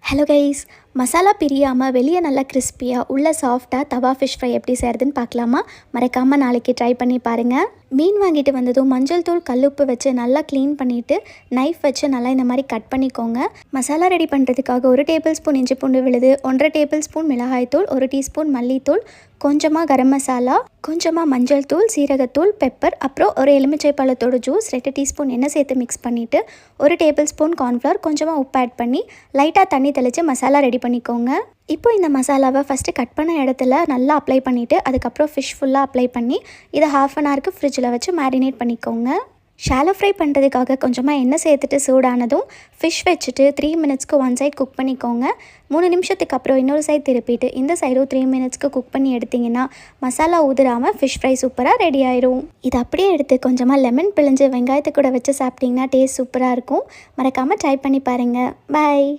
Hello guys, masala பிரியாமல் வெளியே நல்லா கிறிஸ்பியாக உள்ள சாஃப்டாக தவா ஃபிஷ் ஃப்ரை எப்படி செய்கிறதுன்னு பார்க்கலாமா? மறக்காமல் நாளைக்கு ட்ரை பண்ணி பாருங்கள். மீன் வாங்கிட்டு வந்ததும் மஞ்சள் தூள் கல்லுப்பு வச்சு நல்லா க்ளீன் பண்ணிவிட்டு நைஃப் வச்சு நல்லா இந்த மாதிரி கட் பண்ணிக்கோங்க. மசாலா ரெடி பண்ணுறதுக்காக 1 டேபிள் ஸ்பூன் இஞ்சி பூண்டு விழுது, 1.5 டேபிள் ஸ்பூன் மிளகாய்த்தூள், 1 டீஸ்பூன் மல்லித்தூள், கொஞ்சமாக கரம் மசாலா, கொஞ்சமாக மஞ்சள் தூள், சீரகத்தூள், பெப்பர், அப்புறம் ஒரு எலுமிச்சை பழத்தோட ஜூஸ், 2 டீஸ்பூன் எண்ணெய் சேர்த்து மிக்ஸ் பண்ணிவிட்டு 1 டேபிள் ஸ்பூன் கார்ன்ஃப்ளவர், கொஞ்சமாக உப்பு ஆட் பண்ணி லைட்டாக தண்ணி தெளித்து மசாலா ரெடி பண்ணிக்கோங்க. இப்போ இந்த மசாலாவை ஃபஸ்ட்டு கட் பண்ண இடத்துல நல்லா அப்ளை பண்ணிவிட்டு அதுக்கப்புறம் ஃபிஷ் ஃபுல்லாக அப்ளை பண்ணி இதை 1/2 அன் ஹவருக்கு ஃப்ரிட்ஜில் வச்சு மேரினேட் பண்ணிக்கோங்க. ஷாலோ ஃப்ரை பண்ணுறதுக்காக கொஞ்சமாக எண்ணெய் சேர்த்துட்டு சூடானதும் ஃபிஷ் வச்சுட்டு 3 மினிட்ஸ்க்கு ஒன் சைட் குக் பண்ணிக்கோங்க. 3 நிமிஷத்துக்கு அப்புறம் இன்னொரு சைட் திருப்பிட்டு இந்த சைடும் 3 மினிட்ஸ்க்கு குக் பண்ணி எடுத்திங்கன்னா மசாலா ஊதுறாமல் ஃபிஷ் ஃப்ரை சூப்பராக ரெடி ஆயிரும். இது அப்படியே எடுத்து கொஞ்சமாக லெமன் பிழிஞ்சு வெங்காயத்தை கூட வச்சு சாப்பிட்டிங்கன்னா டேஸ்ட் சூப்பராக இருக்கும். மறக்காமல் ட்ரை பண்ணி பாருங்கள். பாய்.